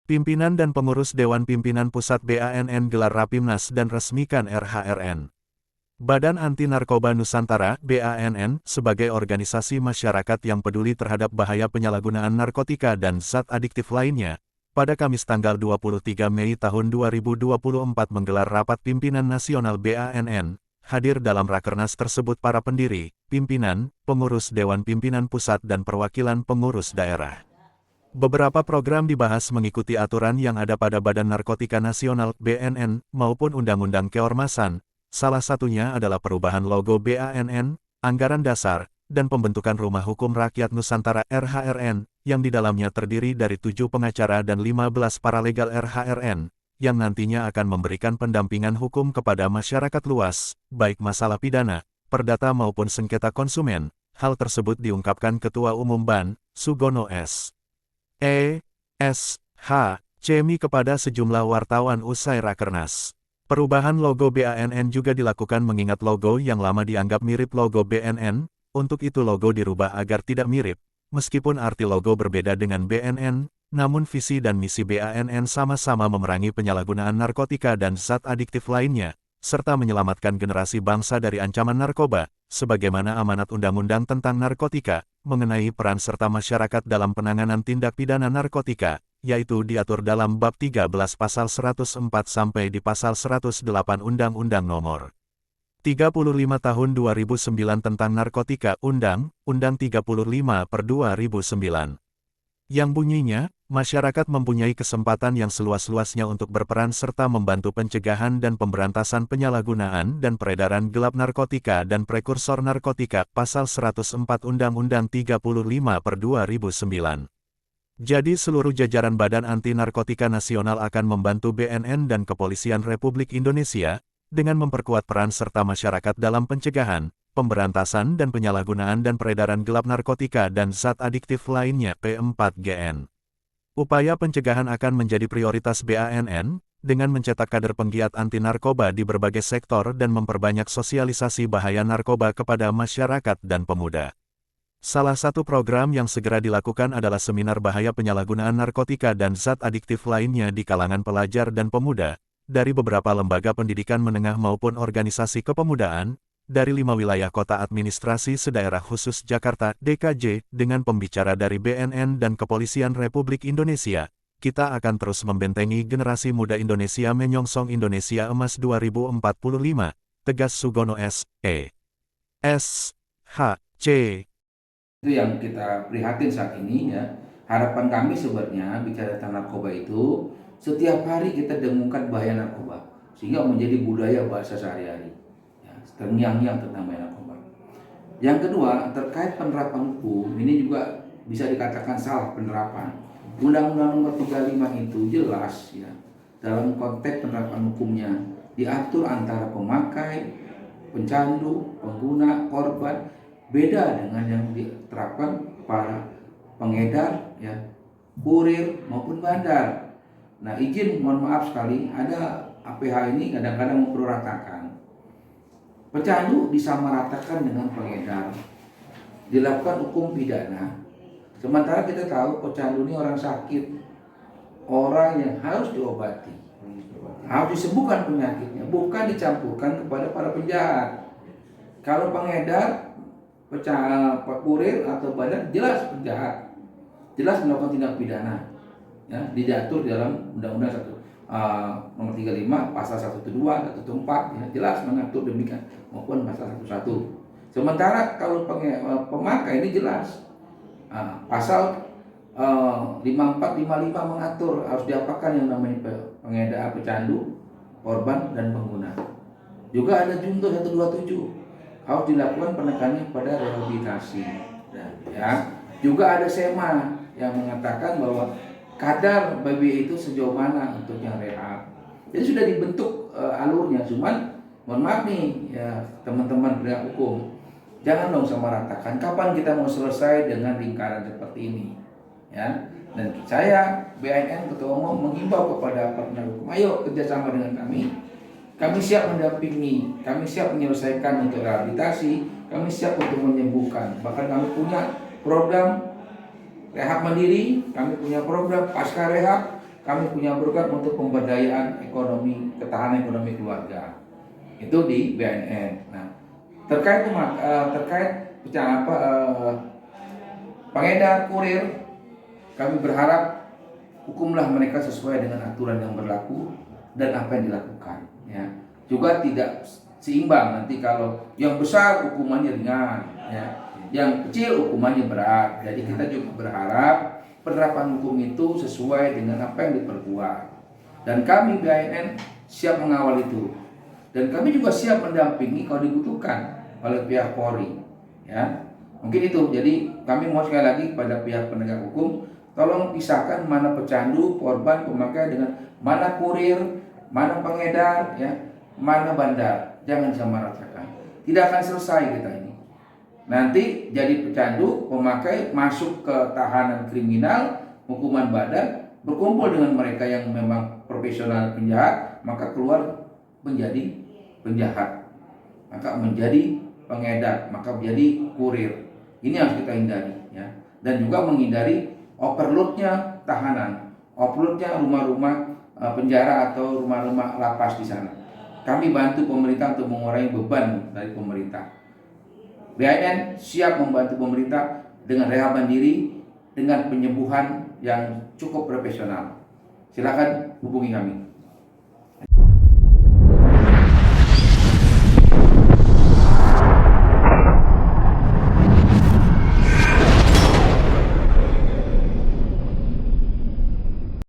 Pimpinan dan pengurus Dewan Pimpinan Pusat BANN gelar Rapimnas dan resmikan RHRN. Badan Anti Narkoba Nusantara (BANN) sebagai organisasi masyarakat yang peduli terhadap bahaya penyalahgunaan narkotika dan zat adiktif lainnya, pada Kamis tanggal 23 Mei tahun 2024 menggelar rapat pimpinan nasional BANN. Hadir dalam rakernas tersebut para pendiri, pimpinan, pengurus Dewan Pimpinan Pusat dan perwakilan pengurus daerah. Beberapa program dibahas mengikuti aturan yang ada pada Badan Narkotika Nasional (BNN) maupun Undang-Undang Keormasan. Salah satunya adalah perubahan logo BANN, anggaran dasar, dan pembentukan Rumah Hukum Rakyat Nusantara (RHRN), yang di dalamnya terdiri dari 7 pengacara dan 15 paralegal RHRN, yang nantinya akan memberikan pendampingan hukum kepada masyarakat luas, baik masalah pidana, perdata maupun sengketa konsumen. Hal tersebut diungkapkan Ketua Umum BAN, Sugono S.Cemi kepada sejumlah wartawan usai rakernas. Perubahan logo BANN juga dilakukan mengingat logo yang lama dianggap mirip logo BNN, untuk itu logo dirubah agar tidak mirip. Meskipun arti logo berbeda dengan BNN, namun visi dan misi BANN sama-sama memerangi penyalahgunaan narkotika dan zat adiktif lainnya, serta menyelamatkan generasi bangsa dari ancaman narkoba, sebagaimana amanat Undang-Undang tentang Narkotika, mengenai peran serta masyarakat dalam penanganan tindak pidana narkotika, yaitu diatur dalam Bab 13 Pasal 104 sampai di Pasal 108 Undang-Undang Nomor 35 Tahun 2009 tentang Narkotika, Undang-Undang 35/2009. Yang bunyinya, masyarakat mempunyai kesempatan yang seluas-luasnya untuk berperan serta membantu pencegahan dan pemberantasan penyalahgunaan dan peredaran gelap narkotika dan prekursor narkotika, Pasal 104 Undang-Undang 35/2009. Jadi seluruh jajaran Badan Anti Narkotika Nasional akan membantu BNN dan Kepolisian Republik Indonesia, dengan memperkuat peran serta masyarakat dalam pencegahan, pemberantasan dan penyalahgunaan dan peredaran gelap narkotika dan zat adiktif lainnya P4GN. Upaya pencegahan akan menjadi prioritas BANN, dengan mencetak kader penggiat anti narkoba di berbagai sektor dan memperbanyak sosialisasi bahaya narkoba kepada masyarakat dan pemuda. Salah satu program yang segera dilakukan adalah seminar bahaya penyalahgunaan narkotika dan zat adiktif lainnya di kalangan pelajar dan pemuda, dari beberapa lembaga pendidikan menengah maupun organisasi kepemudaan, dari 5 wilayah kota administrasi sedaerah khusus Jakarta (DKJ), dengan pembicara dari BNN dan Kepolisian Republik Indonesia. Kita akan terus membentengi generasi muda Indonesia menyongsong Indonesia Emas 2045, tegas Sugono S.H.C. Itu yang kita prihatin saat ini ya. Harapan kami sebenarnya bicara tentang narkoba itu, setiap hari kita dengungkan bahaya narkoba, sehingga menjadi budaya bahasa sehari-hari. Terngiang-ngiang tentang bahaya narkoba. Yang kedua, terkait penerapan hukum, ini juga bisa dikatakan salah penerapan. Undang-Undang Nomor 35 itu jelas ya, dalam konteks penerapan hukumnya diatur antara pemakai, pencandu, pengguna, korban, beda dengan yang diterapkan para pengedar, ya, kurir maupun bandar. Nah, mohon maaf sekali, ada APH ini kadang-kadang memperratakan. Pecandu disamaratakan dengan pengedar, dilakukan hukum pidana. Sementara kita tahu pecandu ini orang sakit, orang yang harus diobati, harus disembuhkan penyakitnya, bukan dicampurkan kepada para penjahat. Kalau pengedar, kurir atau bandar jelas penjahat, jelas melakukan tindak pidana, ya, diatur dalam Undang-Undang Nomor 35 Pasal 112, 114, ya, jelas mengatur demikian, maupun Pasal 11. Sementara kalau pemakai ini jelas Pasal 54, 55 mengatur harus diapakan yang namanya pengedar, pecandu, korban dan pengguna. Juga ada Junto 127 harus dilakukan penekanannya pada rehabilitasi. Ya, juga ada SEMA yang mengatakan bahwa kadar babi itu sejauh mana untuk yang rehab. Jadi sudah dibentuk alurnya, cuman mohon maaf nih ya teman-teman penegak hukum, jangan dong samaratakan. Kapan kita mau selesai dengan lingkaran seperti ini? Ya, dan saya BNN Ketua Umum menghimbau kepada penegak hukum, ayo kerjasama dengan kami. Kami siap mendampingi, kami siap menyelesaikan untuk rehabilitasi, kami siap untuk menyembuhkan. Bahkan kami punya program rehab mandiri, kami punya program pasca rehab, kami punya program untuk pemberdayaan ekonomi, ketahanan ekonomi keluarga. Itu di BANN. Nah, terkait pengedar kurir, kami berharap hukumlah mereka sesuai dengan aturan yang berlaku dan apa yang dilakukan. Ya, juga tidak seimbang nanti kalau yang besar hukumannya ringan, ya, yang kecil hukumannya berat. Jadi kita juga berharap penerapan hukum itu sesuai dengan apa yang diperbuat. Dan kami BANN siap mengawal itu. Dan kami juga siap mendampingi kalau dibutuhkan oleh pihak Polri. Ya, mungkin itu. Jadi kami mau sekali lagi pada pihak penegak hukum, tolong pisahkan mana pecandu, korban, pemakai dengan mana kurir, mana pengedar, ya, mana bandar. Jangan disamaratakan. Tidak akan selesai kita ini. Nanti jadi pecandu, pemakai masuk ke tahanan kriminal, hukuman badan, berkumpul dengan mereka yang memang profesional penjahat, maka keluar menjadi penjahat, maka menjadi pengedar, maka menjadi kurir. Ini harus kita hindari, ya. Dan juga menghindari overloadnya tahanan, overloadnya rumah-rumah penjara atau rumah-rumah lapas di sana. Kami bantu pemerintah untuk mengurangi beban dari pemerintah. BANN siap membantu pemerintah dengan rehab mandiri, dengan penyembuhan yang cukup profesional. Silakan hubungi kami.